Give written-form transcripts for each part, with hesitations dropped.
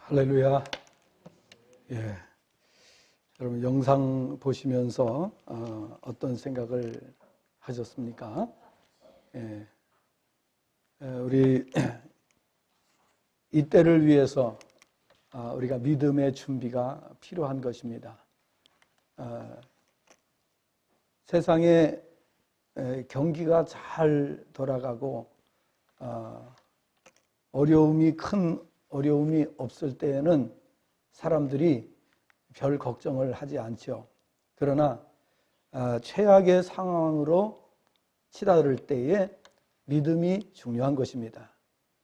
할렐루야. 예. 여러분 영상 보시면서 어떤 생각을 하셨습니까? 예. 우리 이때를 위해서 우리가 믿음의 준비가 필요한 것입니다. 세상에 경기가 잘 돌아가고 큰 어려움이 없을 때에는 사람들이 별 걱정을 하지 않죠. 그러나 최악의 상황으로 치달을 때에 믿음이 중요한 것입니다.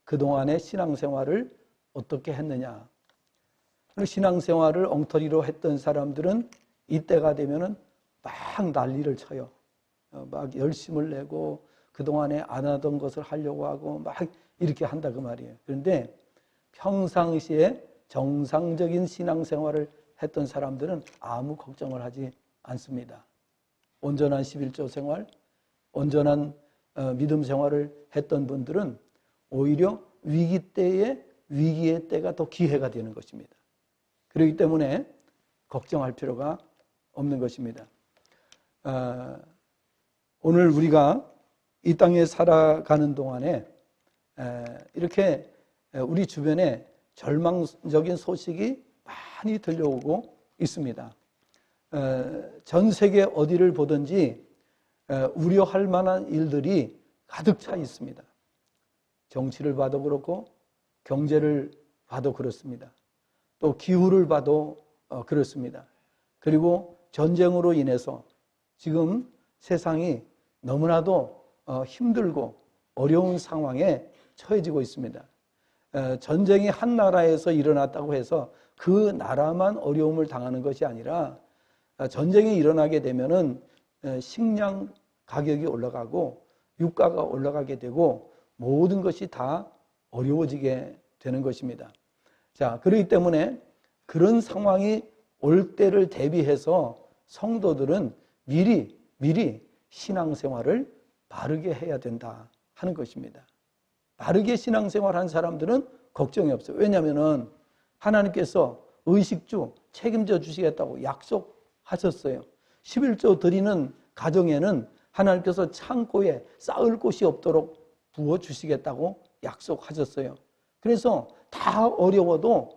그동안의 신앙생활을 어떻게 했느냐. 신앙생활을 엉터리로 했던 사람들은 이때가 되면은 막 난리를 쳐요. 막 열심을 내고 그동안에 안 하던 것을 하려고 하고 막 이렇게 한다 그 말이에요. 그런데 평상시에 정상적인 신앙생활을 했던 사람들은 아무 걱정을 하지 않습니다. 온전한 11조 생활, 온전한 믿음 생활을 했던 분들은 오히려 위기의 때가 더 기회가 되는 것입니다. 그렇기 때문에 걱정할 필요가 없는 것입니다. 오늘 우리가 이 땅에 살아가는 동안에 이렇게 우리 주변에 절망적인 소식이 많이 들려오고 있습니다. 전 세계 어디를 보든지 우려할 만한 일들이 가득 차 있습니다. 정치를 봐도 그렇고 경제를 봐도 그렇습니다. 또 기후를 봐도 그렇습니다. 그리고 전쟁으로 인해서 지금 세상이 너무나도 힘들고 어려운 상황에 처해지고 있습니다. 전쟁이 한 나라에서 일어났다고 해서 그 나라만 어려움을 당하는 것이 아니라 전쟁이 일어나게 되면은 식량 가격이 올라가고 유가가 올라가게 되고 모든 것이 다 어려워지게 되는 것입니다. 자, 그렇기 때문에 그런 상황이 올 때를 대비해서 성도들은 미리 신앙생활을 바르게 해야 된다 하는 것입니다. 바르게 신앙생활한 사람들은 걱정이 없어요. 왜냐하면 하나님께서 의식주 책임져 주시겠다고 약속하셨어요. 11조 드리는 가정에는 하나님께서 창고에 쌓을 곳이 없도록 부어주시겠다고 약속하셨어요. 그래서 다 어려워도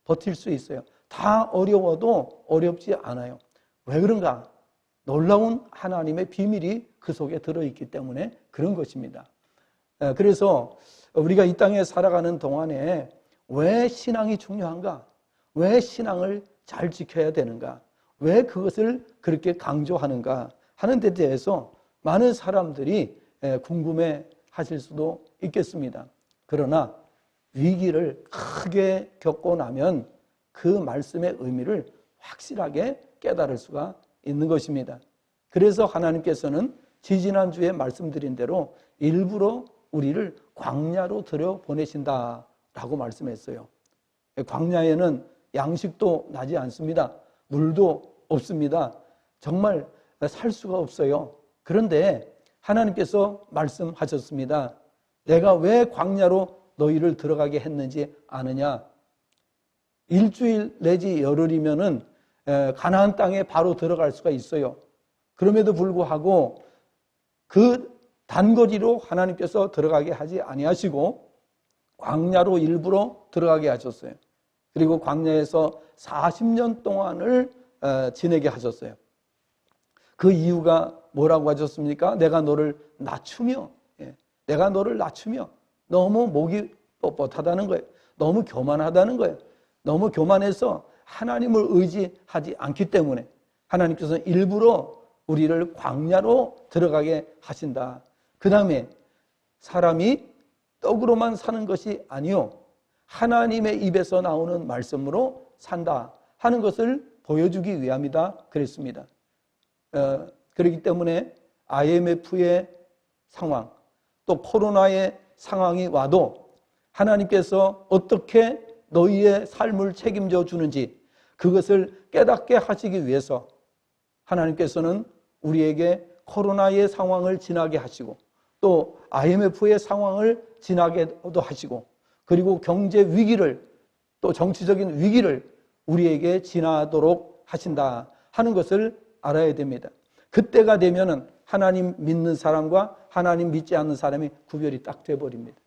버틸 수 있어요. 다 어려워도 어렵지 않아요. 왜 그런가? 놀라운 하나님의 비밀이 그 속에 들어있기 때문에 그런 것입니다. 그래서 우리가 이 땅에 살아가는 동안에 왜 신앙이 중요한가? 왜 신앙을 잘 지켜야 되는가? 왜 그것을 그렇게 강조하는가? 하는 데 대해서 많은 사람들이 궁금해 하실 수도 있겠습니다. 그러나 위기를 크게 겪고 나면 그 말씀의 의미를 확실하게 깨달을 수가 있는 것입니다. 그래서 하나님께서는 지지난주에 말씀드린 대로 일부러 우리를 광야로 들여보내신다라고 말씀했어요. 광야에는 양식도 나지 않습니다. 물도 없습니다. 정말 살 수가 없어요. 그런데 하나님께서 말씀하셨습니다. 내가 왜 광야로 너희를 들어가게 했는지 아느냐? 일주일 내지 열흘이면은 가나안 땅에 바로 들어갈 수가 있어요. 그럼에도 불구하고 그 단거리로 하나님께서 들어가게 하지 아니하시고 광야로 일부러 들어가게 하셨어요. 그리고 광야에서 40년 동안을 지내게 하셨어요. 그 이유가 뭐라고 하셨습니까? 내가 너를 낮추며 너무 목이 뻣뻣하다는 거예요. 너무 교만하다는 거예요. 너무 교만해서 하나님을 의지하지 않기 때문에 하나님께서 일부러 우리를 광야로 들어가게 하신다. 그 다음에 사람이 떡으로만 사는 것이 아니요 하나님의 입에서 나오는 말씀으로 산다 하는 것을 보여주기 위함이다 그랬습니다. 그렇기 때문에 IMF의 상황 또 코로나의 상황이 와도 하나님께서 어떻게 너희의 삶을 책임져 주는지 그것을 깨닫게 하시기 위해서 하나님께서는 우리에게 코로나의 상황을 지나게 하시고 또 IMF의 상황을 지나게도 하시고 그리고 경제 위기를 또 정치적인 위기를 우리에게 지나도록 하신다 하는 것을 알아야 됩니다. 그때가 되면은 하나님 믿는 사람과 하나님 믿지 않는 사람이 구별이 딱 돼버립니다.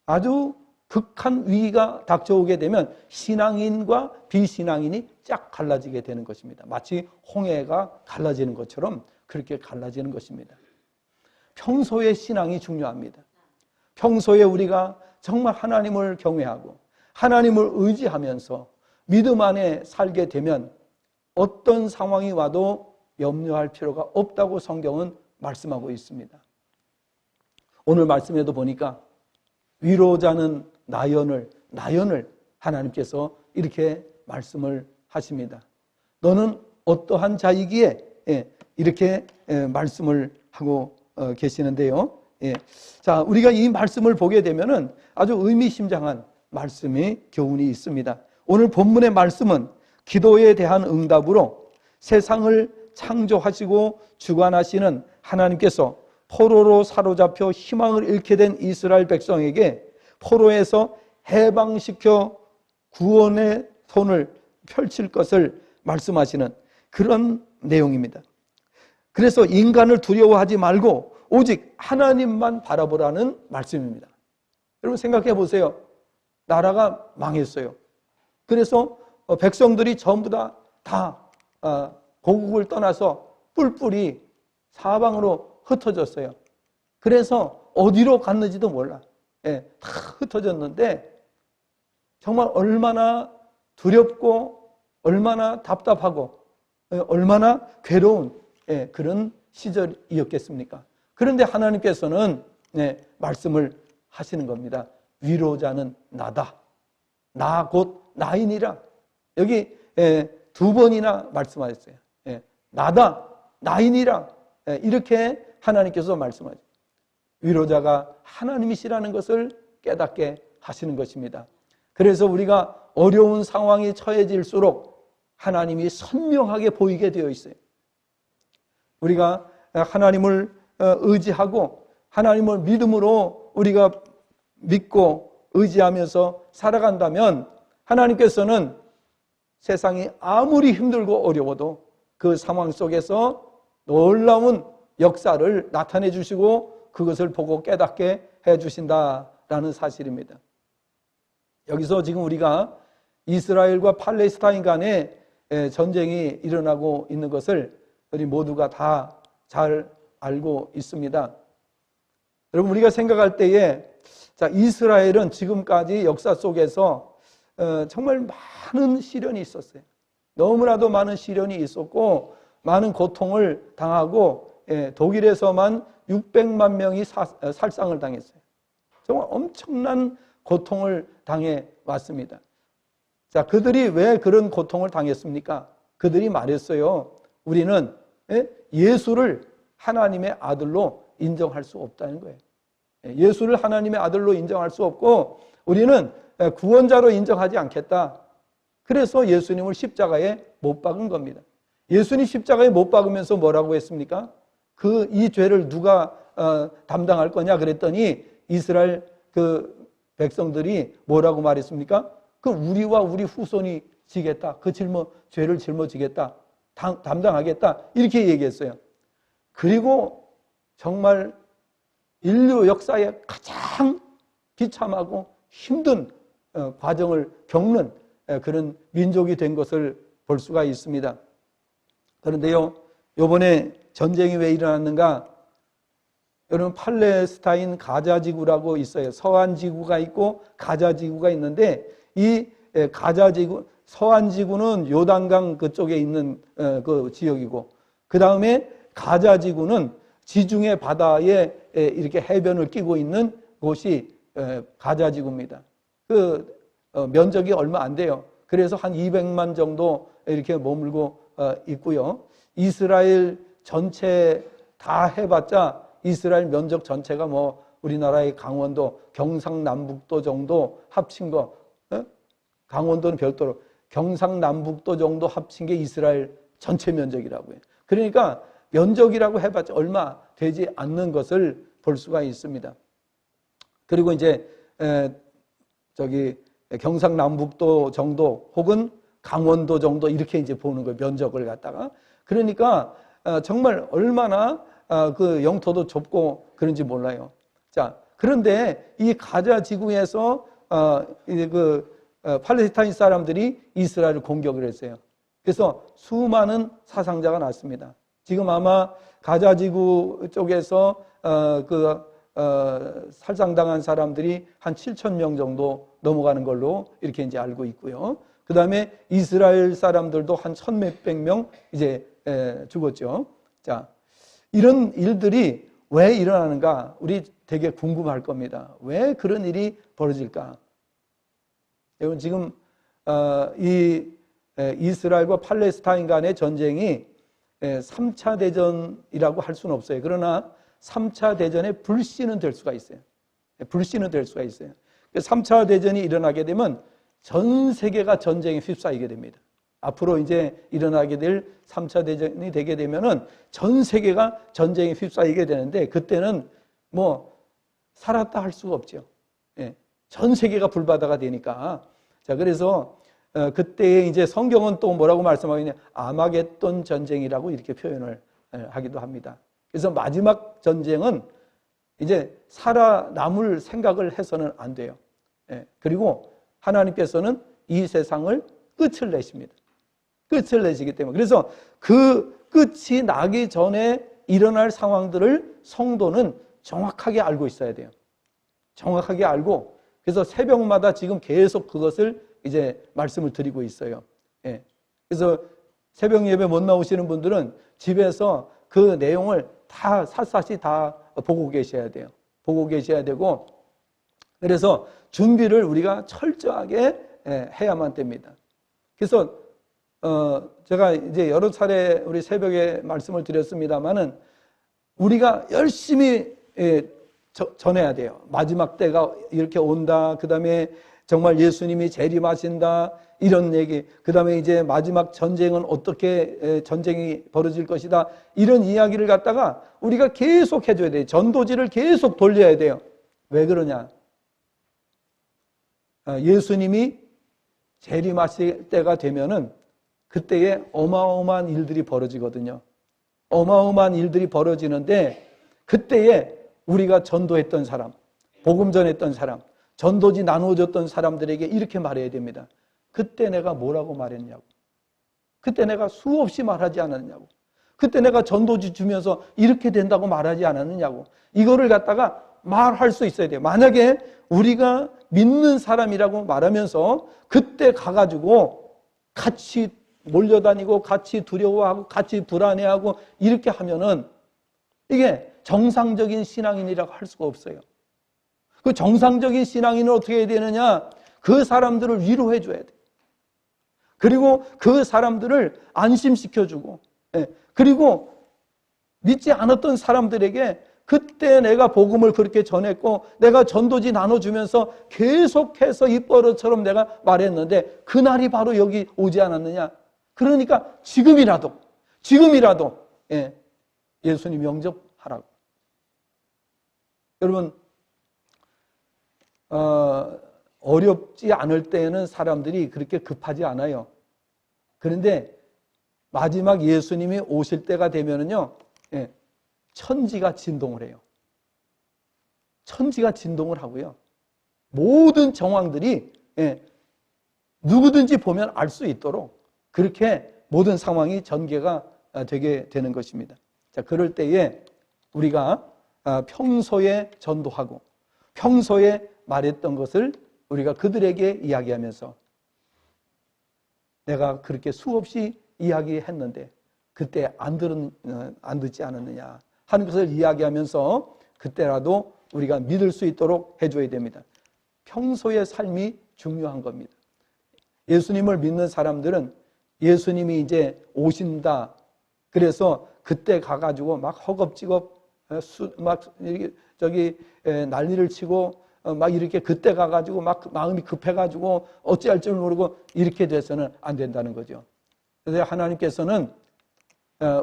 아주 극한 위기가 닥쳐오게 되면 신앙인과 비신앙인이 쫙 갈라지게 되는 것입니다. 마치 홍해가 갈라지는 것처럼 그렇게 갈라지는 것입니다. 평소의 신앙이 중요합니다. 평소에 우리가 정말 하나님을 경외하고 하나님을 의지하면서 믿음 안에 살게 되면 어떤 상황이 와도 염려할 필요가 없다고 성경은 말씀하고 있습니다. 오늘 말씀에도 보니까 위로자는 나연을 하나님께서 이렇게 말씀을 하십니다. 너는 어떠한 자이기에 이렇게 말씀을 하고 계시는데요. 자, 우리가 이 말씀을 보게 되면은 아주 의미심장한 말씀이 교훈이 있습니다. 오늘 본문의 말씀은 기도에 대한 응답으로 세상을 창조하시고 주관하시는 하나님께서 포로로 사로잡혀 희망을 잃게 된 이스라엘 백성에게 포로에서 해방시켜 구원의 손을 펼칠 것을 말씀하시는 그런 내용입니다. 그래서 인간을 두려워하지 말고 오직 하나님만 바라보라는 말씀입니다. 여러분 생각해 보세요. 나라가 망했어요. 그래서 백성들이 전부 다 고국을 떠나서 뿔뿔이 사방으로 흩어졌어요. 그래서 어디로 갔는지도 몰라. 다 흩어졌는데 정말 얼마나 두렵고 얼마나 답답하고 얼마나 괴로운 그런 시절이었겠습니까? 그런데 하나님께서는 말씀을 하시는 겁니다. 위로자는 나다. 나 곧 나이니라. 여기 두 번이나 말씀하셨어요. 나다, 나이니라. 이렇게 하나님께서 말씀하죠. 위로자가 하나님이시라는 것을 깨닫게 하시는 것입니다. 그래서 우리가 어려운 상황이 처해질수록 하나님이 선명하게 보이게 되어 있어요. 우리가 하나님을 의지하고 하나님을 믿음으로 우리가 믿고 의지하면서 살아간다면 하나님께서는 세상이 아무리 힘들고 어려워도 그 상황 속에서 놀라운 역사를 나타내 주시고 그것을 보고 깨닫게 해 주신다라는 사실입니다. 여기서 지금 우리가 이스라엘과 팔레스타인 간에 전쟁이 일어나고 있는 것을 우리 모두가 다 잘 알고 있습니다. 여러분 우리가 생각할 때에 이스라엘은 지금까지 역사 속에서 정말 많은 시련이 있었어요. 너무나도 많은 시련이 있었고 많은 고통을 당하고 독일에서만 600만 명이 살상을 당했어요. 정말 엄청난 고통을 당해 왔습니다. 자, 그들이 왜 그런 고통을 당했습니까? 그들이 말했어요. 우리는 예수를 하나님의 아들로 인정할 수 없다는 거예요. 예수를 하나님의 아들로 인정할 수 없고 우리는 구원자로 인정하지 않겠다. 그래서 예수님을 십자가에 못 박은 겁니다. 예수님 십자가에 못 박으면서 뭐라고 했습니까? 이 죄를 누가 담당할 거냐 그랬더니 이스라엘 그 백성들이 뭐라고 말했습니까? 우리와 우리 후손이 지겠다. 죄를 짊어지겠다. 담당하겠다. 이렇게 얘기했어요. 그리고 정말 인류 역사에 가장 비참하고 힘든 과정을 겪는 그런 민족이 된 것을 볼 수가 있습니다. 그런데요, 이번에 전쟁이 왜 일어났는가? 여러분 팔레스타인 가자지구라고 있어요. 서안지구가 있고 가자지구가 있는데 이 가자지구 서안지구는 요단강 그쪽에 있는 그 지역이고 그 다음에 가자지구는 지중해 바다에 이렇게 해변을 끼고 있는 곳이 가자지구입니다. 면적이 얼마 안 돼요. 그래서 한 200만 정도 이렇게 머물고 있고요. 이스라엘 전체 다 해봤자 이스라엘 면적 전체가 우리나라의 강원도, 경상남북도 정도 합친 거, 강원도는 별도로 경상남북도 정도 합친 게 이스라엘 전체 면적이라고 해요. 그러니까 면적이라고 해봤자 얼마 되지 않는 것을 볼 수가 있습니다. 그리고 이제 경상남북도 정도 혹은 강원도 정도 이렇게 이제 보는 거예요. 면적을 갖다가. 그러니까 정말 얼마나 그 영토도 좁고 그런지 몰라요. 자, 그런데 이 가자 지구에서 이제 팔레스타인 사람들이 이스라엘을 공격을 했어요. 그래서 수많은 사상자가 났습니다. 지금 아마 가자 지구 쪽에서 살상당한 사람들이 한 7,000명 정도 넘어가는 걸로 이렇게 이제 알고 있고요. 그 다음에 이스라엘 사람들도 한 1,000몇백 명 이제 죽었죠. 자, 이런 일들이 왜 일어나는가? 우리 되게 궁금할 겁니다. 왜 그런 일이 벌어질까? 여러분, 지금 이 이스라엘과 팔레스타인 간의 전쟁이 3차 대전이라고 할 수는 없어요. 그러나 3차 대전의 불씨는 될 수가 있어요. 불씨는 될 수가 있어요. 3차 대전이 일어나게 되면 전 세계가 전쟁에 휩싸이게 됩니다. 앞으로 이제 일어나게 될 3차 대전이 되게 되면은 전 세계가 전쟁에 휩싸이게 되는데, 그때는 뭐 살았다 할 수가 없죠. 예. 전 세계가 불바다가 되니까. 자, 그래서 그때에 이제 성경은 또 뭐라고 말씀하느냐, 아마겟돈 전쟁이라고 이렇게 표현을 하기도 합니다. 그래서 마지막 전쟁은 이제 살아남을 생각을 해서는 안 돼요. 예. 그리고 하나님께서는 이 세상을 끝을 내십니다. 끝을 내시기 때문에. 그래서 그 끝이 나기 전에 일어날 상황들을 성도는 정확하게 알고 있어야 돼요. 정확하게 알고, 그래서 새벽마다 지금 계속 그것을 이제 말씀을 드리고 있어요. 예. 그래서 새벽 예배 못 나오시는 분들은 집에서 그 내용을 다 샅샅이 다 보고 계셔야 돼요. 보고 계셔야 되고, 그래서 준비를 우리가 철저하게 해야만 됩니다. 그래서 제가 이제 여러 차례 우리 새벽에 말씀을 드렸습니다만은 우리가 열심히 전해야 돼요. 마지막 때가 이렇게 온다. 그 다음에 정말 예수님이 재림하신다. 이런 얘기. 그 다음에 이제 마지막 전쟁은 어떻게 전쟁이 벌어질 것이다. 이런 이야기를 갖다가 우리가 계속 해줘야 돼요. 전도지를 계속 돌려야 돼요. 왜 그러냐? 예수님이 재림하실 때가 되면은 그때에 어마어마한 일들이 벌어지거든요. 어마어마한 일들이 벌어지는데, 그때에 우리가 전도했던 사람, 복음 전했던 사람, 전도지 나누어줬던 사람들에게 이렇게 말해야 됩니다. 그때 내가 뭐라고 말했냐고. 그때 내가 수없이 말하지 않았냐고. 그때 내가 전도지 주면서 이렇게 된다고 말하지 않았느냐고. 이거를 갖다가 말할 수 있어야 돼요. 만약에 우리가 믿는 사람이라고 말하면서 그때 가가지고 같이 몰려다니고 같이 두려워하고 같이 불안해하고 이렇게 하면은 이게 정상적인 신앙인이라고 할 수가 없어요. 그 정상적인 신앙인은 어떻게 해야 되느냐? 그 사람들을 위로해 줘야 돼. 그리고 그 사람들을 안심시켜주고, 그리고 믿지 않았던 사람들에게 그때 내가 복음을 그렇게 전했고 내가 전도지 나눠주면서 계속해서 입버릇처럼 내가 말했는데 그날이 바로 여기 오지 않았느냐? 그러니까 지금이라도 예수님 영접하라고. 여러분, 어렵지 않을 때에는 사람들이 그렇게 급하지 않아요. 그런데 마지막 예수님이 오실 때가 되면은요, 천지가 진동을 해요. 천지가 진동을 하고요. 모든 정황들이 누구든지 보면 알 수 있도록 그렇게 모든 상황이 전개가 되게 되는 것입니다. 자, 그럴 때에 우리가 평소에 전도하고 평소에 말했던 것을 우리가 그들에게 이야기하면서 내가 그렇게 수없이 이야기했는데 그때 안 듣지 않았느냐 하는 것을 이야기하면서 그때라도 우리가 믿을 수 있도록 해줘야 됩니다. 평소의 삶이 중요한 겁니다. 예수님을 믿는 사람들은 예수님이 이제 오신다. 그래서 그때 가가지고 막 허겁지겁 난리를 치고 막 이렇게 그때 가가지고 막 마음이 급해가지고 어찌할 줄 모르고 이렇게 돼서는 안 된다는 거죠. 그래서 하나님께서는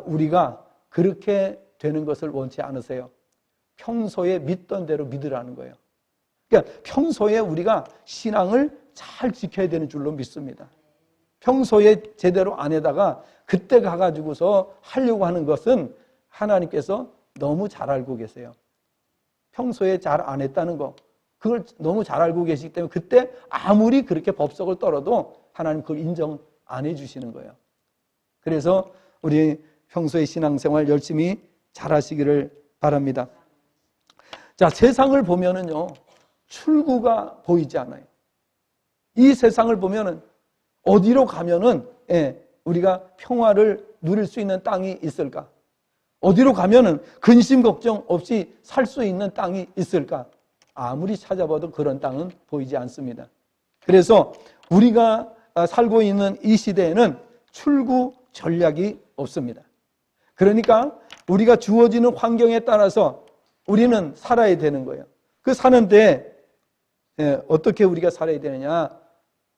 우리가 그렇게 되는 것을 원치 않으세요. 평소에 믿던 대로 믿으라는 거예요. 그러니까 평소에 우리가 신앙을 잘 지켜야 되는 줄로 믿습니다. 평소에 제대로 안 해다가 그때 가가지고서 하려고 하는 것은 하나님께서 너무 잘 알고 계세요. 평소에 잘 안 했다는 거, 그걸 너무 잘 알고 계시기 때문에 그때 아무리 그렇게 법석을 떨어도 하나님 그걸 인정 안 해주시는 거예요. 그래서 우리 평소에 신앙생활 열심히 잘 하시기를 바랍니다. 자, 세상을 보면은요, 출구가 보이지 않아요. 이 세상을 보면은 어디로 가면은 우리가 평화를 누릴 수 있는 땅이 있을까? 어디로 가면은 근심 걱정 없이 살 수 있는 땅이 있을까? 아무리 찾아봐도 그런 땅은 보이지 않습니다. 그래서 우리가 살고 있는 이 시대에는 출구 전략이 없습니다. 그러니까 우리가 주어지는 환경에 따라서 우리는 살아야 되는 거예요. 그 사는데 어떻게 우리가 살아야 되느냐?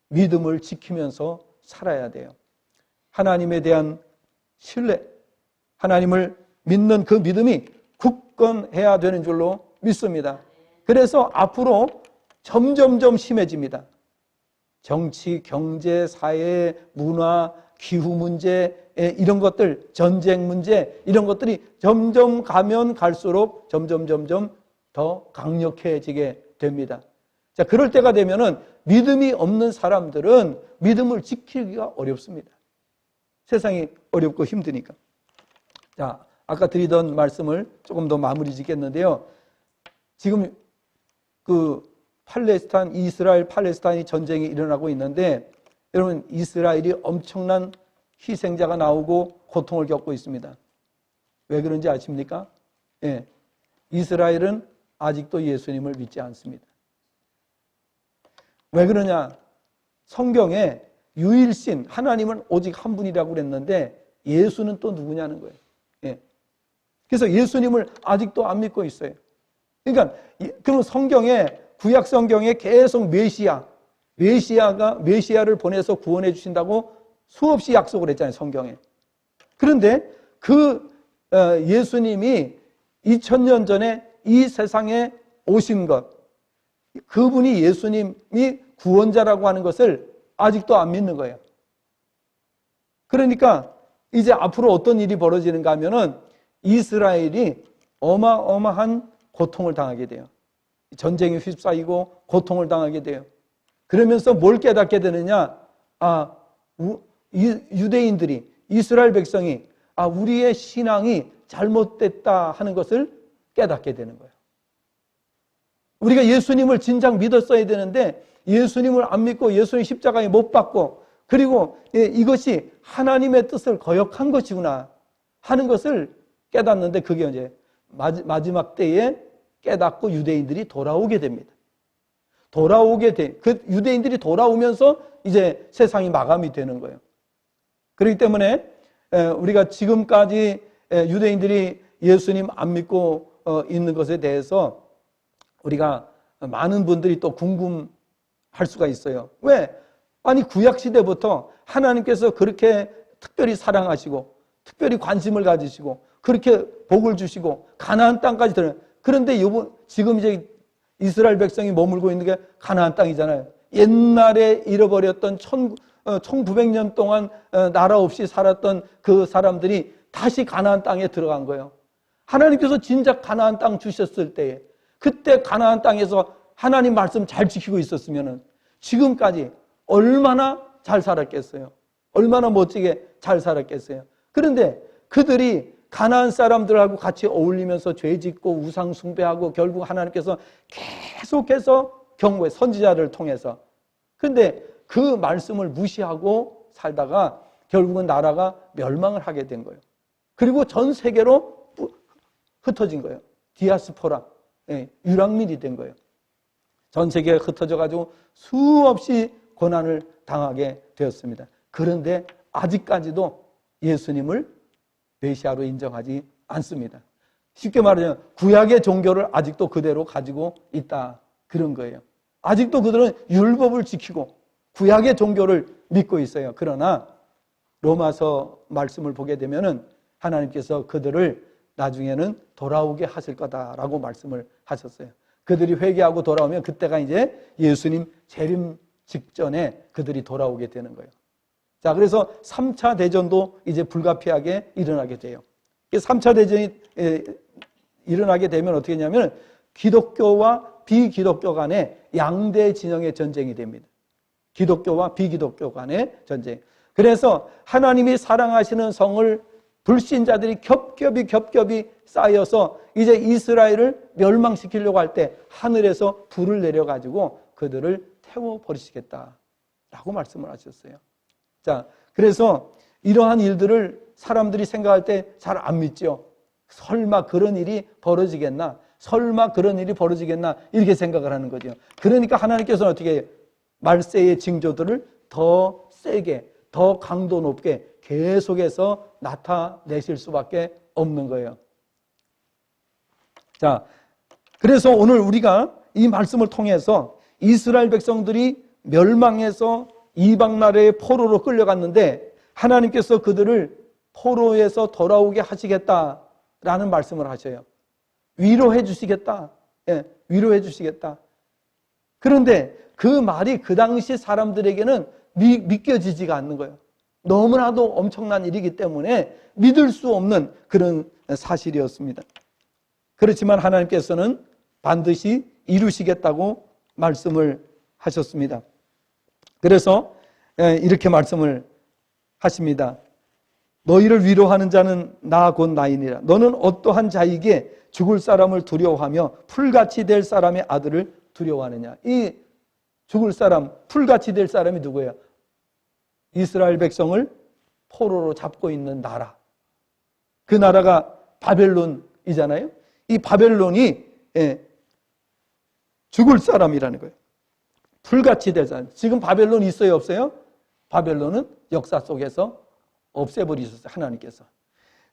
믿음을 지키면서 살아야 돼요. 하나님에 대한 신뢰, 하나님을 믿는 그 믿음이 굳건해야 되는 줄로 믿습니다. 그래서 앞으로 점점점 심해집니다. 정치, 경제, 사회, 문화, 기후 문제, 이런 것들, 전쟁 문제, 이런 것들이 점점 가면 갈수록 점점 더 강력해지게 됩니다. 자, 그럴 때가 되면은 믿음이 없는 사람들은 믿음을 지키기가 어렵습니다. 세상이 어렵고 힘드니까. 자, 아까 드리던 말씀을 조금 더 마무리 짓겠는데요. 지금 이스라엘 팔레스타인 전쟁이 일어나고 있는데, 여러분, 이스라엘이 엄청난 희생자가 나오고 고통을 겪고 있습니다. 왜 그런지 아십니까? 이스라엘은 아직도 예수님을 믿지 않습니다. 왜 그러냐? 성경에 유일신, 하나님은 오직 한 분이라고 그랬는데 예수는 또 누구냐는 거예요. 그래서 예수님을 아직도 안 믿고 있어요. 그러니까 그럼 성경에, 구약 성경에 계속 메시아를 보내서 구원해 주신다고 수없이 약속을 했잖아요, 성경에. 그런데 그 예수님이 2000년 전에 이 세상에 오신 것, 그분이 예수님이 구원자라고 하는 것을 아직도 안 믿는 거예요. 그러니까 이제 앞으로 어떤 일이 벌어지는가 하면은 이스라엘이 어마어마한 고통을 당하게 돼요. 전쟁에 휩싸이고 고통을 당하게 돼요. 그러면서 뭘 깨닫게 되느냐? 유대인들이, 이스라엘 백성이 우리의 신앙이 잘못됐다 하는 것을 깨닫게 되는 거예요. 우리가 예수님을 진작 믿었어야 되는데 예수님을 안 믿고 예수님 십자가에 못 박고, 그리고 이것이 하나님의 뜻을 거역한 것이구나 하는 것을 깨닫는데, 그게 이제 마지막 때에 깨닫고 유대인들이 돌아오게 됩니다. 그 유대인들이 돌아오면서 이제 세상이 마감이 되는 거예요. 그렇기 때문에 우리가 지금까지 유대인들이 예수님 안 믿고 있는 것에 대해서 우리가 많은 분들이 또 궁금할 수가 있어요. 왜? 아니, 구약시대부터 하나님께서 그렇게 특별히 사랑하시고 특별히 관심을 가지시고 그렇게 복을 주시고 가나안 땅까지 들어요. 그런데 지금 이제 이스라엘 백성이 머물고 있는 게 가나안 땅이잖아요. 옛날에 잃어버렸던 1900년 동안 나라 없이 살았던 그 사람들이 다시 가나안 땅에 들어간 거예요. 하나님께서 진작 가나안 땅 주셨을 때에, 그때 가나안 땅에서 하나님 말씀 잘 지키고 있었으면 지금까지 얼마나 잘 살았겠어요. 얼마나 멋지게 잘 살았겠어요. 그런데 그들이 가나안 사람들하고 같이 어울리면서 죄 짓고 우상 숭배하고 결국 하나님께서 계속해서 경고해, 선지자를 통해서. 그런데 그 말씀을 무시하고 살다가 결국은 나라가 멸망을 하게 된 거예요. 그리고 전 세계로 흩어진 거예요. 디아스포라, 유랑민이 된 거예요. 전 세계에 흩어져가지고 수없이 고난을 당하게 되었습니다. 그런데 아직까지도 예수님을 메시아로 인정하지 않습니다. 쉽게 말하면 구약의 종교를 아직도 그대로 가지고 있다, 그런 거예요. 아직도 그들은 율법을 지키고 구약의 종교를 믿고 있어요. 그러나 로마서 말씀을 보게 되면은 하나님께서 그들을 나중에는 돌아오게 하실 거다라고 말씀을 하셨어요. 그들이 회개하고 돌아오면 그때가 이제 예수님 재림 직전에 그들이 돌아오게 되는 거예요. 자, 그래서 3차 대전도 이제 불가피하게 일어나게 돼요. 3차 대전이 일어나게 되면 어떻게 하냐면 기독교와 비기독교 간의 양대 진영의 전쟁이 됩니다. 기독교와 비기독교 간의 전쟁. 그래서 하나님이 사랑하시는 성을 불신자들이 겹겹이 쌓여서 이제 이스라엘을 멸망시키려고 할 때 하늘에서 불을 내려가지고 그들을 태워버리시겠다라고 말씀을 하셨어요. 자, 그래서 이러한 일들을 사람들이 생각할 때 잘 안 믿죠. 설마 그런 일이 벌어지겠나? 설마 그런 일이 벌어지겠나? 이렇게 생각을 하는 거죠. 그러니까 하나님께서는 어떻게 해요? 말세의 징조들을 더 세게, 더 강도 높게 계속해서 나타내실 수밖에 없는 거예요. 자, 그래서 오늘 우리가 이 말씀을 통해서 이스라엘 백성들이 멸망해서 이방 나라의 포로로 끌려갔는데 하나님께서 그들을 포로에서 돌아오게 하시겠다라는 말씀을 하셔요. 위로해 주시겠다. 예, 위로해 주시겠다. 그런데 그 말이 그 당시 사람들에게는 믿겨지지가 않는 거예요. 너무나도 엄청난 일이기 때문에 믿을 수 없는 그런 사실이었습니다. 그렇지만 하나님께서는 반드시 이루시겠다고 말씀을 하셨습니다. 그래서 이렇게 말씀을 하십니다. 너희를 위로하는 자는 나 곧 나이니라. 너는 어떠한 자에게 죽을 사람을 두려워하며 풀같이 될 사람의 아들을 두려워하느냐. 이 죽을 사람, 풀같이 될 사람이 누구예요? 이스라엘 백성을 포로로 잡고 있는 나라. 그 나라가 바벨론이잖아요. 이 바벨론이 죽을 사람이라는 거예요. 풀같이 될 사람. 지금 바벨론 있어요, 없어요? 바벨론은 역사 속에서 없애버리셨어요, 하나님께서.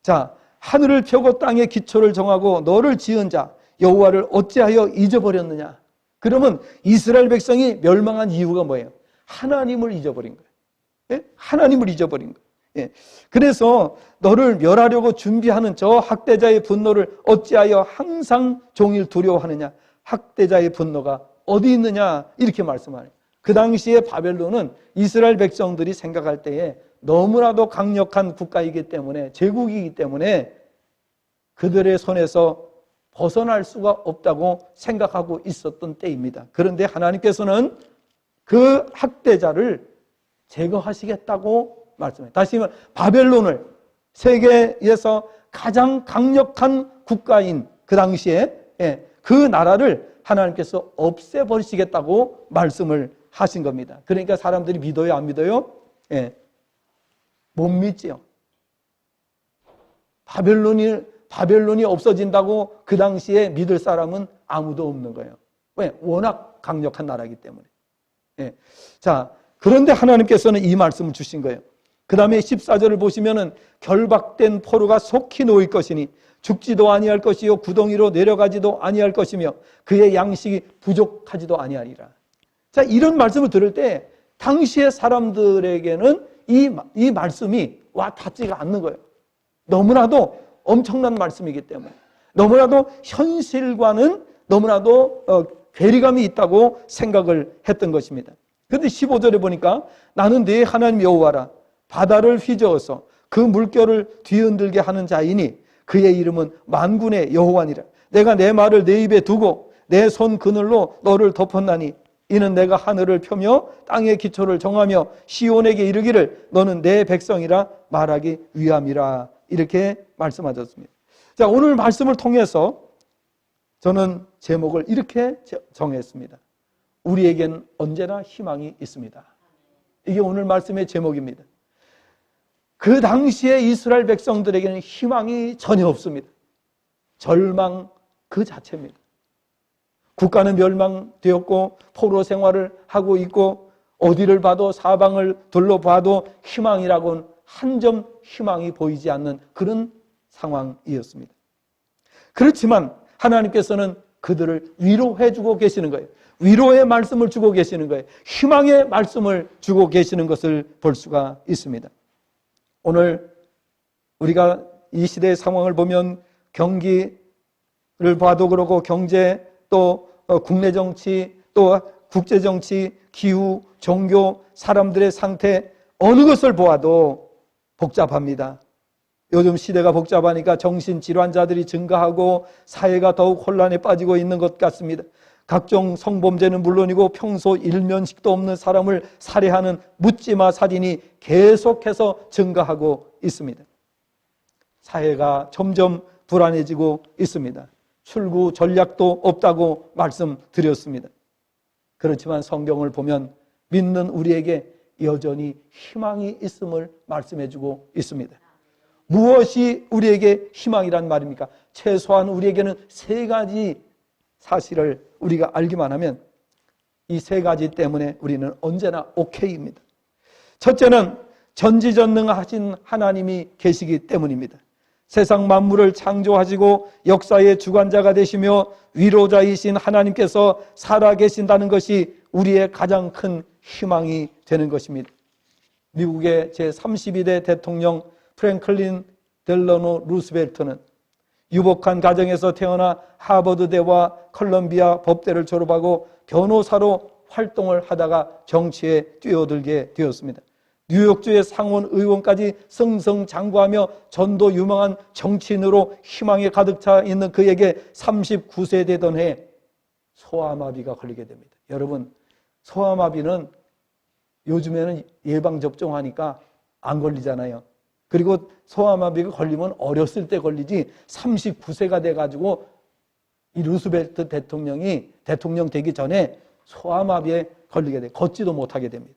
자, 하늘을 펴고 땅에 기초를 정하고 너를 지은 자 여호와를 어찌하여 잊어버렸느냐? 그러면 이스라엘 백성이 멸망한 이유가 뭐예요? 하나님을 잊어버린 거예요. 예? 하나님을 잊어버린 거예요. 예. 그래서 너를 멸하려고 준비하는 저 학대자의 분노를 어찌하여 항상 종일 두려워하느냐? 학대자의 분노가 어디 있느냐? 이렇게 말씀하네요. 그 당시에 바벨론은 이스라엘 백성들이 생각할 때에 너무나도 강력한 국가이기 때문에, 제국이기 때문에 그들의 손에서 벗어날 수가 없다고 생각하고 있었던 때입니다. 그런데 하나님께서는 그 학대자를 제거하시겠다고 말씀해요. 다시 말하면 바벨론을 세계에서 가장 강력한 국가인 그 당시에 그 나라를 하나님께서 없애버리시겠다고 말씀을 하신 겁니다. 그러니까 사람들이 믿어요, 안 믿어요? 못 믿지요. 바벨론이 없어진다고 그 당시에 믿을 사람은 아무도 없는 거예요. 왜? 워낙 강력한 나라이기 때문에. 자, 그런데 하나님께서는 이 말씀을 주신 거예요. 그 다음에 14절을 보시면은 결박된 포로가 속히 놓일 것이니 죽지도 아니할 것이요 구덩이로 내려가지도 아니할 것이며 그의 양식이 부족하지도 아니하리라. 자, 이런 말씀을 들을 때 당시의 사람들에게는 이 말씀이 와 닿지가 않는 거예요. 너무나도 엄청난 말씀이기 때문에, 너무나도 현실과는 너무나도 괴리감이 있다고 생각을 했던 것입니다. 그런데 15절에 보니까 나는 네 하나님 여호와라. 바다를 휘저어서 그 물결을 뒤흔들게 하는 자이니 그의 이름은 만군의 여호와니라. 내가 내 말을 내 입에 두고 내 손 그늘로 너를 덮었나니 이는 내가 하늘을 펴며 땅의 기초를 정하며 시온에게 이르기를 너는 내 백성이라 말하기 위함이라. 이렇게 말씀하셨습니다. 자, 오늘 말씀을 통해서 저는 제목을 이렇게 정했습니다. 우리에겐 언제나 희망이 있습니다. 이게 오늘 말씀의 제목입니다. 그 당시에 이스라엘 백성들에게는 희망이 전혀 없습니다. 절망 그 자체입니다. 국가는 멸망되었고 포로 생활을 하고 있고 어디를 봐도 사방을 둘러봐도 희망이라고는 한 점 희망이 보이지 않는 그런 상황이었습니다. 그렇지만 하나님께서는 그들을 위로해주고 계시는 거예요. 위로의 말씀을 주고 계시는 거예요. 희망의 말씀을 주고 계시는 것을 볼 수가 있습니다. 오늘 우리가 이 시대의 상황을 보면 경기를 봐도 그렇고 경제 또 국내 정치 또 국제정치, 기후, 종교, 사람들의 상태, 어느 것을 보아도 복잡합니다. 요즘 시대가 복잡하니까 정신질환자들이 증가하고 사회가 더욱 혼란에 빠지고 있는 것 같습니다. 각종 성범죄는 물론이고 평소 일면식도 없는 사람을 살해하는 묻지마 살인이 계속해서 증가하고 있습니다. 사회가 점점 불안해지고 있습니다. 출구 전략도 없다고 말씀드렸습니다. 그렇지만 성경을 보면 믿는 우리에게 여전히 희망이 있음을 말씀해주고 있습니다. 무엇이 우리에게 희망이란 말입니까? 최소한 우리에게는 세 가지 사실을 우리가 알기만 하면 이 세 가지 때문에 우리는 언제나 오케이입니다. 첫째는 전지전능하신 하나님이 계시기 때문입니다. 세상 만물을 창조하시고 역사의 주관자가 되시며 위로자이신 하나님께서 살아계신다는 것이 우리의 가장 큰 희망이 되는 것입니다. 미국의 제32대 대통령 프랭클린 델러노 루스벨트는 유복한 가정에서 태어나 하버드대와 컬럼비아 법대를 졸업하고 변호사로 활동을 하다가 정치에 뛰어들게 되었습니다. 뉴욕주의 상원 의원까지 승승장구하며 전도 유망한 정치인으로 희망에 가득 차 있는 그에게 39세 되던 해 소아마비가 걸리게 됩니다. 여러분, 소아마비는 요즘에는 예방접종하니까 안 걸리잖아요. 그리고 소아마비가 걸리면 어렸을 때 걸리지 39세가 돼가지고 이 루스벨트 대통령이 대통령 되기 전에 소아마비에 걸리게 돼 걷지도 못하게 됩니다.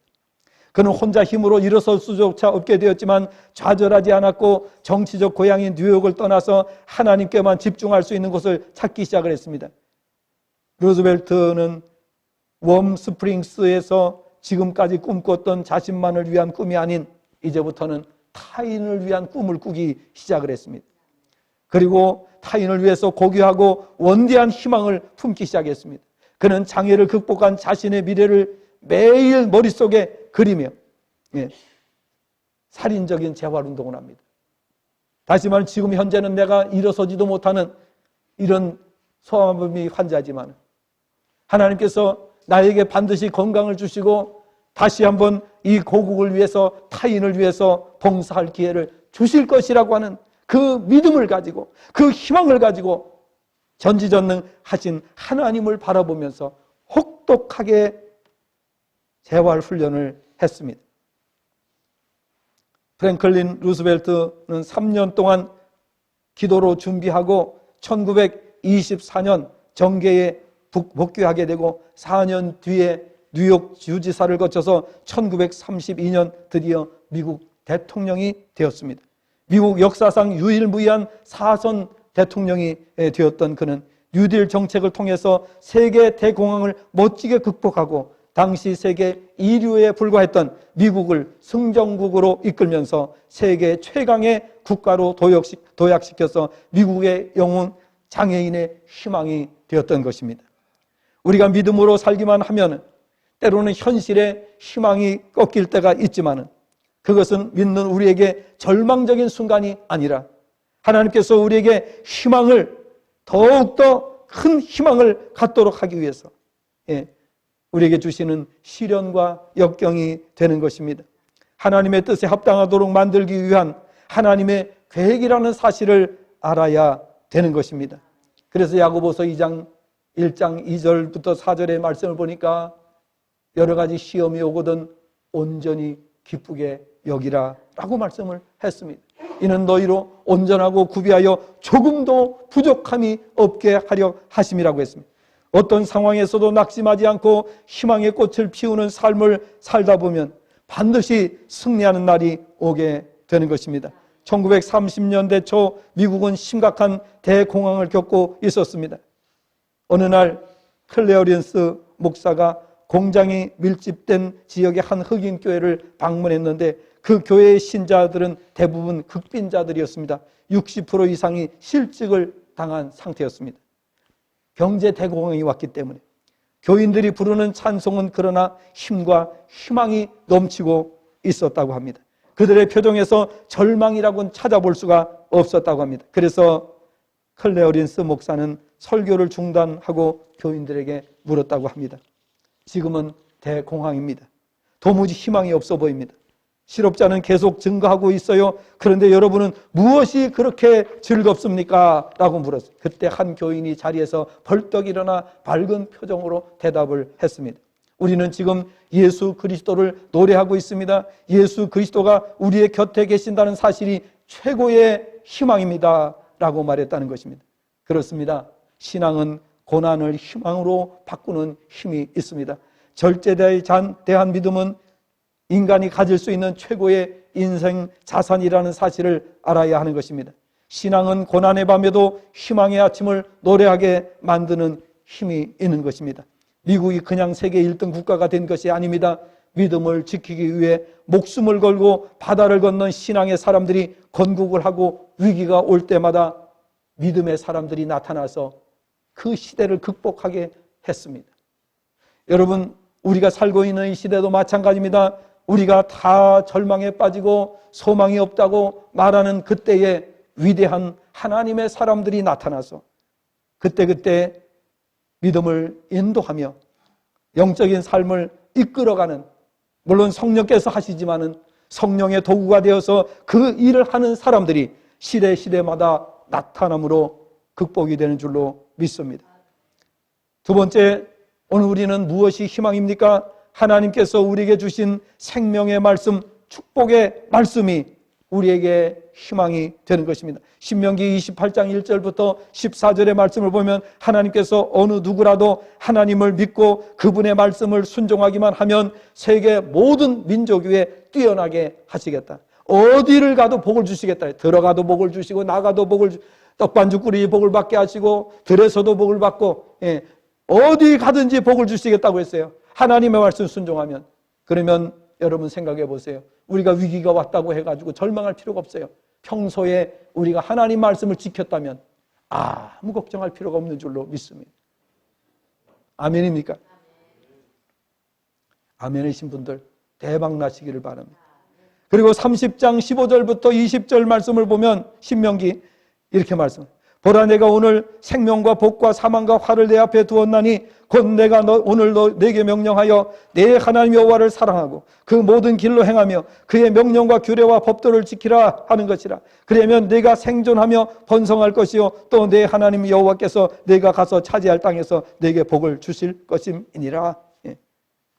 그는 혼자 힘으로 일어설 수조차 없게 되었지만 좌절하지 않았고 정치적 고향인 뉴욕을 떠나서 하나님께만 집중할 수 있는 곳을 찾기 시작을 했습니다. 루스벨트는 웜스프링스에서 지금까지 꿈꿨던 자신만을 위한 꿈이 아닌 이제부터는 타인을 위한 꿈을 꾸기 시작을 했습니다. 그리고 타인을 위해서 고귀하고 원대한 희망을 품기 시작했습니다. 그는 장애를 극복한 자신의 미래를 매일 머릿속에 그리며 살인적인 재활운동을 합니다. 다시 말해 지금 현재는 내가 일어서지도 못하는 이런 소아마비 환자지만 하나님께서 나에게 반드시 건강을 주시고 다시 한번 이 고국을 위해서 타인을 위해서 봉사할 기회를 주실 것이라고 하는 그 믿음을 가지고 그 희망을 가지고 전지전능하신 하나님을 바라보면서 혹독하게 재활훈련을 했습니다. 프랭클린 루스벨트는 3년 동안 기도로 준비하고 1924년 정계에 복귀하게 되고 4년 뒤에 뉴욕 주지사를 거쳐서 1932년 드디어 미국 대통령이 되었습니다. 미국 역사상 유일무이한 사선 대통령이 되었던 그는 뉴딜 정책을 통해서 세계 대공황을 멋지게 극복하고 당시 세계 2류에 불과했던 미국을 승전국으로 이끌면서 세계 최강의 국가로 도약시켜서 미국의 영웅 장애인의 희망이 되었던 것입니다. 우리가 믿음으로 살기만 하면 때로는 현실의 희망이 꺾일 때가 있지만 그것은 믿는 우리에게 절망적인 순간이 아니라 하나님께서 우리에게 희망을 더욱더 큰 희망을 갖도록 하기 위해서 우리에게 주시는 시련과 역경이 되는 것입니다. 하나님의 뜻에 합당하도록 만들기 위한 하나님의 계획이라는 사실을 알아야 되는 것입니다. 그래서 야고보서 2장 1장 2절부터 4절의 말씀을 보니까 여러 가지 시험이 오거든 온전히 기쁘게 여기라 라고 말씀을 했습니다. 이는 너희로 온전하고 구비하여 조금도 부족함이 없게 하려 하심이라고 했습니다. 어떤 상황에서도 낙심하지 않고 희망의 꽃을 피우는 삶을 살다 보면 반드시 승리하는 날이 오게 되는 것입니다. 1930년대 초 미국은 심각한 대공황을 겪고 있었습니다. 어느 날 클레어런스 목사가 공장이 밀집된 지역의 한 흑인 교회를 방문했는데 그 교회의 신자들은 대부분 극빈자들이었습니다. 60% 이상이 실직을 당한 상태였습니다. 경제 대공황이 왔기 때문에 교인들이 부르는 찬송은 그러나 힘과 희망이 넘치고 있었다고 합니다. 그들의 표정에서 절망이라고는 찾아볼 수가 없었다고 합니다. 그래서 클레어린스 목사는 설교를 중단하고 교인들에게 물었다고 합니다. 지금은 대공황입니다. 도무지 희망이 없어 보입니다. 실업자는 계속 증가하고 있어요. 그런데 여러분은 무엇이 그렇게 즐겁습니까? 라고 물었어요. 그때 한 교인이 자리에서 벌떡 일어나 밝은 표정으로 대답을 했습니다. 우리는 지금 예수 그리스도를 노래하고 있습니다. 예수 그리스도가 우리의 곁에 계신다는 사실이 최고의 희망입니다. 라고 말했다는 것입니다. 그렇습니다. 신앙은 고난을 희망으로 바꾸는 힘이 있습니다. 절제대에 대한 믿음은 인간이 가질 수 있는 최고의 인생 자산이라는 사실을 알아야 하는 것입니다. 신앙은 고난의 밤에도 희망의 아침을 노래하게 만드는 힘이 있는 것입니다. 미국이 그냥 세계 1등 국가가 된 것이 아닙니다. 믿음을 지키기 위해 목숨을 걸고 바다를 건넌 신앙의 사람들이 건국을 하고 위기가 올 때마다 믿음의 사람들이 나타나서 그 시대를 극복하게 했습니다. 여러분, 우리가 살고 있는 이 시대도 마찬가지입니다. 우리가 다 절망에 빠지고 소망이 없다고 말하는 그때에 위대한 하나님의 사람들이 나타나서 그때 믿음을 인도하며 영적인 삶을 이끌어가는, 물론 성령께서 하시지만은 성령의 도구가 되어서 그 일을 하는 사람들이 시대마다 나타남으로 극복이 되는 줄로 믿습니다. 두 번째, 오늘 우리는 무엇이 희망입니까? 하나님께서 우리에게 주신 생명의 말씀, 축복의 말씀이 우리에게 희망이 되는 것입니다. 신명기 28장 1절부터 14절의 말씀을 보면 하나님께서 어느 누구라도 하나님을 믿고 그분의 말씀을 순종하기만 하면 세계 모든 민족 위에 뛰어나게 하시겠다. 어디를 가도 복을 주시겠다. 들어가도 복을 주시고 나가도 떡반죽 끓이 복을 받게 하시고 들에서도 복을 받고, 어디 가든지 복을 주시겠다고 했어요. 하나님의 말씀 순종하면. 그러면 여러분 생각해 보세요. 우리가 위기가 왔다고 해가지고 절망할 필요가 없어요. 평소에 우리가 하나님 말씀을 지켰다면 아무 걱정할 필요가 없는 줄로 믿습니다. 아멘입니까? 아멘이신 분들 대박 나시기를 바랍니다. 그리고 30장 15절부터 20절 말씀을 보면 신명기 이렇게 말씀합니다. 보라, 내가 오늘 생명과 복과 사망과 화를 내 앞에 두었나니 곧 내가 오늘 내게 명령하여 내 하나님 여호와를 사랑하고 그 모든 길로 행하며 그의 명령과 규례와 법도를 지키라 하는 것이라. 그러면 내가 생존하며 번성할 것이요 또 내 하나님 여호와께서 내가 가서 차지할 땅에서 내게 복을 주실 것임이니라.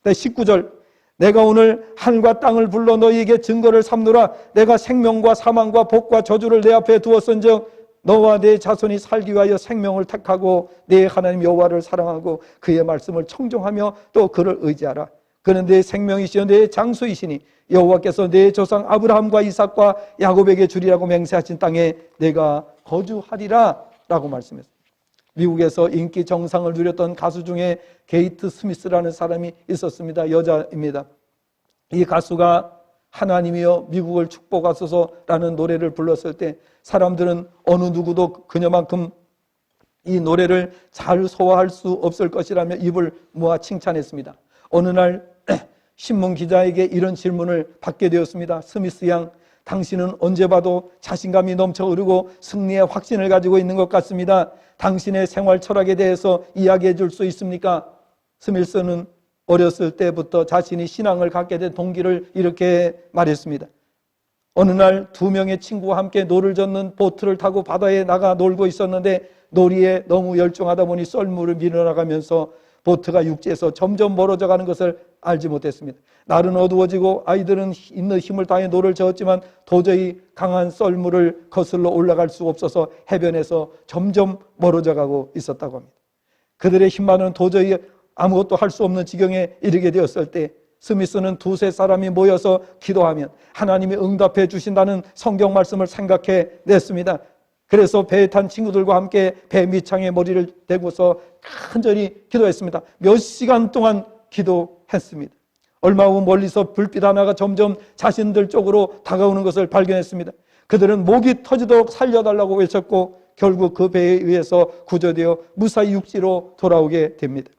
19절, 내가 오늘 하늘과 땅을 불러 너희에게 증거를 삼노라. 내가 생명과 사망과 복과 저주를 내 앞에 두었은즉 너와 내 자손이 살기 위하여 생명을 택하고 내 하나님 여호와를 사랑하고 그의 말씀을 청종하며 또 그를 의지하라. 그는 내 생명이시여 내 장소이시니 여호와께서 내 조상 아브라함과 이삭과 야곱에게 주리라고 맹세하신 땅에 내가 거주하리라 라고 말씀했습니다. 미국에서 인기 정상을 누렸던 가수 중에 게이트 스미스라는 사람이 있었습니다. 여자입니다. 이 가수가 하나님이여 미국을 축복하소서라는 노래를 불렀을 때 사람들은 어느 누구도 그녀만큼 이 노래를 잘 소화할 수 없을 것이라며 입을 모아 칭찬했습니다. 어느 날 신문 기자에게 이런 질문을 받게 되었습니다. 스미스 양, 당신은 언제 봐도 자신감이 넘쳐 흐르고 승리의 확신을 가지고 있는 것 같습니다. 당신의 생활 철학에 대해서 이야기해 줄 수 있습니까? 스미스는 어렸을 때부터 자신이 신앙을 갖게 된 동기를 이렇게 말했습니다. 어느 날 2명의 친구와 함께 노를 젓는 보트를 타고 바다에 나가 놀고 있었는데 놀이에 너무 열중하다 보니 썰물을 밀어나가면서 보트가 육지에서 점점 멀어져 가는 것을 알지 못했습니다. 날은 어두워지고 아이들은 있는 힘을 다해 노를 저었지만 도저히 강한 썰물을 거슬러 올라갈 수 없어서 해변에서 점점 멀어져 가고 있었다고 합니다. 그들의 힘만은 도저히 아무것도 할 수 없는 지경에 이르게 되었을 때 스미스는 2-3 사람이 모여서 기도하면 하나님이 응답해 주신다는 성경 말씀을 생각해 냈습니다. 그래서 배에 탄 친구들과 함께 배 밑창에 머리를 대고서 간절히 기도했습니다. 몇 시간 동안 기도했습니다. 얼마 후 멀리서 불빛 하나가 점점 자신들 쪽으로 다가오는 것을 발견했습니다. 그들은 목이 터지도록 살려달라고 외쳤고 결국 그 배에 의해서 구조되어 무사히 육지로 돌아오게 됩니다.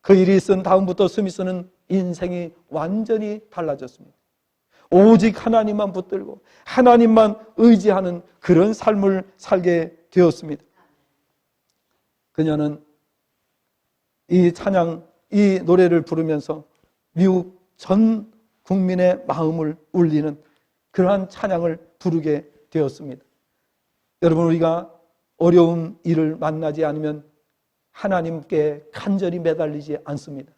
그 일이 있은 다음부터 스미스는 인생이 완전히 달라졌습니다. 오직 하나님만 붙들고 하나님만 의지하는 그런 삶을 살게 되었습니다. 그녀는 이 찬양 이 노래를 부르면서 미국 전 국민의 마음을 울리는 그러한 찬양을 부르게 되었습니다. 여러분, 우리가 어려운 일을 만나지 않으면 하나님께 간절히 매달리지 않습니다.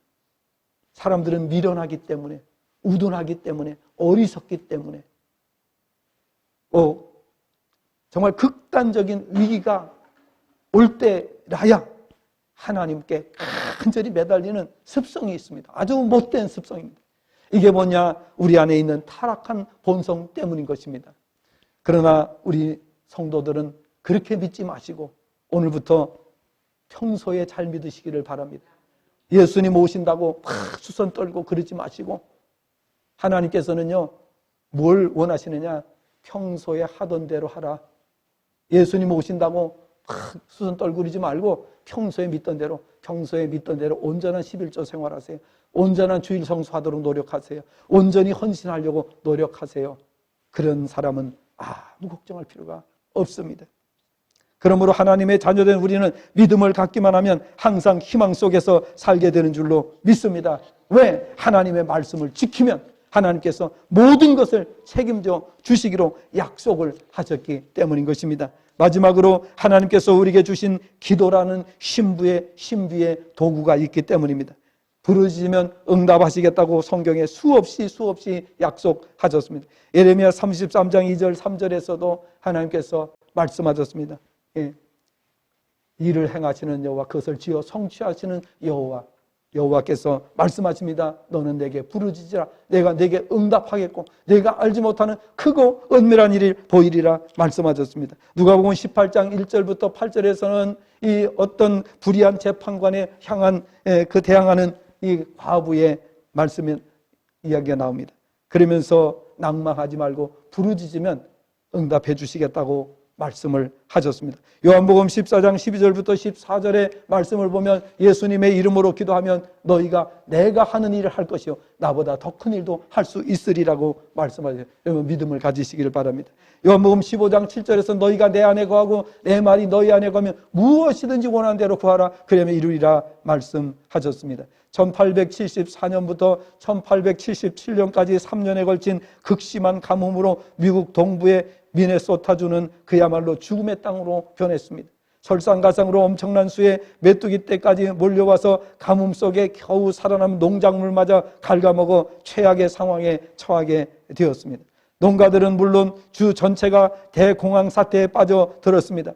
사람들은 미련하기 때문에, 우둔하기 때문에, 어리석기 때문에, 정말 극단적인 위기가 올 때라야 하나님께 간절히 매달리는 습성이 있습니다. 아주 못된 습성입니다. 이게 뭐냐? 우리 안에 있는 타락한 본성 때문인 것입니다. 그러나 우리 성도들은 그렇게 믿지 마시고 오늘부터 평소에 잘 믿으시기를 바랍니다. 예수님 오신다고 막 수선 떨고 그러지 마시고, 하나님께서는요, 뭘 원하시느냐? 평소에 하던 대로 하라. 예수님 오신다고 막 수선 떨고 그러지 말고 평소에 믿던 대로 온전한 11조 생활하세요. 온전한 주일 성수하도록 노력하세요. 온전히 헌신하려고 노력하세요. 그런 사람은 아무 걱정할 필요가 없습니다. 그러므로 하나님의 자녀된 우리는 믿음을 갖기만 하면 항상 희망 속에서 살게 되는 줄로 믿습니다. 왜? 하나님의 말씀을 지키면 하나님께서 모든 것을 책임져 주시기로 약속을 하셨기 때문인 것입니다. 마지막으로 하나님께서 우리에게 주신 기도라는 신비의 도구가 있기 때문입니다. 부르짖으면 응답하시겠다고 성경에 수없이 약속하셨습니다. 예레미야 33장 2절 3절에서도 하나님께서 말씀하셨습니다. 일을 행하시는 여호와, 그것을 지어 성취하시는 여호와께서 말씀하십니다. 너는 내게 부르짖으라. 내가 내게 응답하겠고 내가 알지 못하는 크고 은밀한 일이 보이리라 말씀하셨습니다. 누가복음 18장 1절부터 8절에서는 이 어떤 불의한 재판관에 향한 대항하는 이 과부의 말씀의 이야기가 나옵니다. 그러면서 낭망하지 말고 부르짖으면 응답해 주시겠다고 말씀을 하셨습니다. 요한복음 14장 12절부터 14절의 말씀을 보면 예수님의 이름으로 기도하면 너희가 내가 하는 일을 할 것이요 나보다 더 큰 일도 할 수 있으리라고 말씀하세요. 여러분, 믿음을 가지시기를 바랍니다. 요한복음 15장 7절에서 너희가 내 안에 거하고 내 말이 너희 안에 거하면 무엇이든지 원하는 대로 구하라 그러면 이루리라 말씀하셨습니다. 1874년부터 1877년까지 3년에 걸친 극심한 가뭄으로 미국 동부의 미네소타주는 그야말로 죽음의 땅으로 변했습니다. 설상가상으로 엄청난 수의 메뚜기 떼까지 몰려와서 가뭄 속에 겨우 살아남은 농작물 맞아 갉아먹어 최악의 상황에 처하게 되었습니다. 농가들은 물론 주 전체가 대공황 사태에 빠져들었습니다.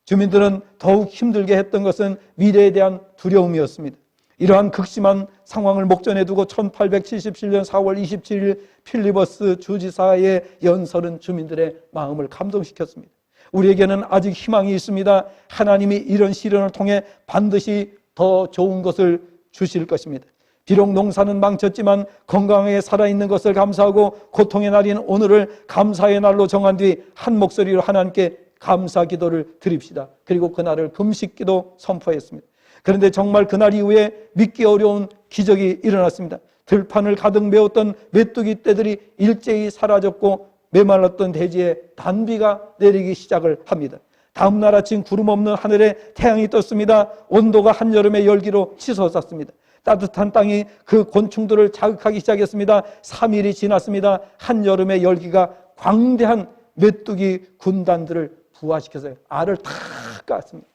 주민들은 더욱 힘들게 했던 것은 미래에 대한 두려움이었습니다. 이러한 극심한 상황을 목전에 두고 1877년 4월 27일 필리버스 주지사의 연설은 주민들의 마음을 감동시켰습니다. 우리에게는 아직 희망이 있습니다. 하나님이 이런 시련을 통해 반드시 더 좋은 것을 주실 것입니다. 비록 농사는 망쳤지만 건강하게 살아있는 것을 감사하고 고통의 날인 오늘을 감사의 날로 정한 뒤 한 목소리로 하나님께 감사 기도를 드립시다. 그리고 그날을 금식기도 선포했습니다. 그런데 정말 그날 이후에 믿기 어려운 기적이 일어났습니다. 들판을 가득 메웠던 메뚜기 떼들이 일제히 사라졌고 메말랐던 대지에 단비가 내리기 시작을 합니다. 다음 날 아침 구름 없는 하늘에 태양이 떴습니다. 온도가 한여름의 열기로 치솟았습니다. 따뜻한 땅이 그 곤충들을 자극하기 시작했습니다. 3일이 지났습니다. 한여름의 열기가 광대한 메뚜기 군단들을 부화시켜서 알을 다 깠습니다.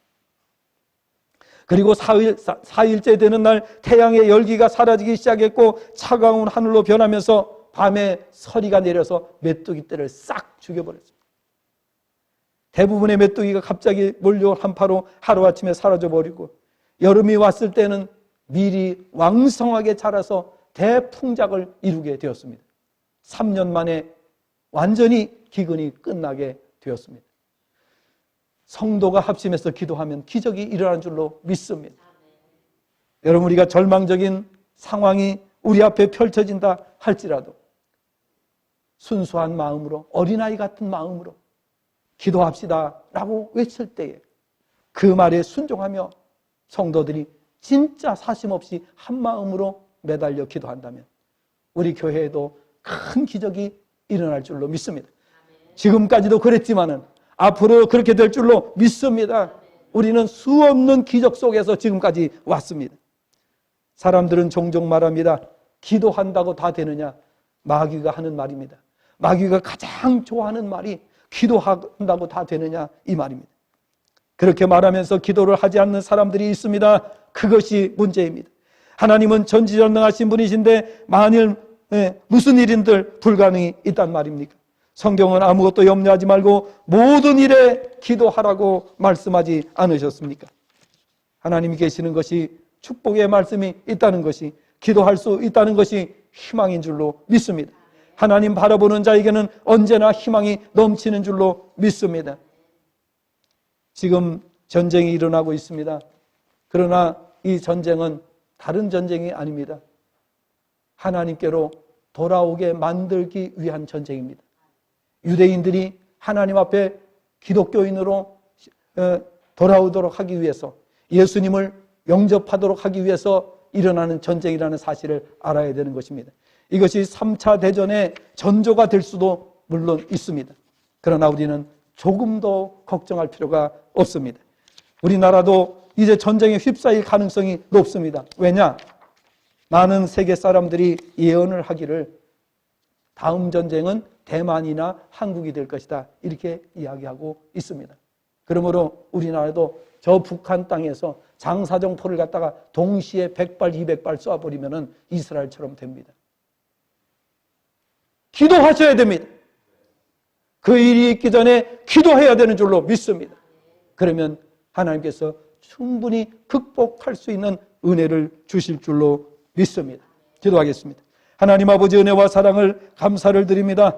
그리고 4일째 되는 날 태양의 열기가 사라지기 시작했고 차가운 하늘로 변하면서 밤에 서리가 내려서 메뚜기 떼를 싹 죽여버렸습니다. 대부분의 메뚜기가 갑자기 몰려온 한파로 하루아침에 사라져버리고 여름이 왔을 때는 밀이 왕성하게 자라서 대풍작을 이루게 되었습니다. 3년 만에 완전히 기근이 끝나게 되었습니다. 성도가 합심해서 기도하면 기적이 일어나는 줄로 믿습니다. 여러분, 우리가 절망적인 상황이 우리 앞에 펼쳐진다 할지라도 순수한 마음으로, 어린아이 같은 마음으로 기도합시다 라고 외칠 때에 그 말에 순종하며 성도들이 진짜 사심없이 한 마음으로 매달려 기도한다면 우리 교회에도 큰 기적이 일어날 줄로 믿습니다. 지금까지도 그랬지만은 앞으로 그렇게 될 줄로 믿습니다. 우리는 수없는 기적 속에서 지금까지 왔습니다. 사람들은 종종 말합니다. 기도한다고 다 되느냐? 마귀가 하는 말입니다. 마귀가 가장 좋아하는 말이 기도한다고 다 되느냐? 이 말입니다. 그렇게 말하면서 기도를 하지 않는 사람들이 있습니다. 그것이 문제입니다. 하나님은 전지전능하신 분이신데 만일 무슨 일인들 불가능이 있단 말입니까? 성경은 아무것도 염려하지 말고 모든 일에 기도하라고 말씀하지 않으셨습니까? 하나님이 계시는 것이 축복의 말씀이 있다는 것이, 기도할 수 있다는 것이 희망인 줄로 믿습니다. 하나님 바라보는 자에게는 언제나 희망이 넘치는 줄로 믿습니다. 지금 전쟁이 일어나고 있습니다. 그러나 이 전쟁은 다른 전쟁이 아닙니다. 하나님께로 돌아오게 만들기 위한 전쟁입니다. 유대인들이 하나님 앞에 기독교인으로 돌아오도록 하기 위해서, 예수님을 영접하도록 하기 위해서 일어나는 전쟁이라는 사실을 알아야 되는 것입니다. 이것이 3차 대전의 전조가 될 수도 물론 있습니다. 그러나 우리는 조금도 걱정할 필요가 없습니다. 우리나라도 이제 전쟁에 휩싸일 가능성이 높습니다. 왜냐? 많은 세계 사람들이 예언을 하기를 다음 전쟁은 대만이나 한국이 될 것이다, 이렇게 이야기하고 있습니다. 그러므로 우리나라도 저 북한 땅에서 장사정포를 갖다가 동시에 100발, 200발 쏘아버리면 이스라엘처럼 됩니다. 기도하셔야 됩니다. 그 일이 있기 전에 기도해야 되는 줄로 믿습니다. 그러면 하나님께서 충분히 극복할 수 있는 은혜를 주실 줄로 믿습니다. 기도하겠습니다. 하나님 아버지, 은혜와 사랑을 감사를 드립니다.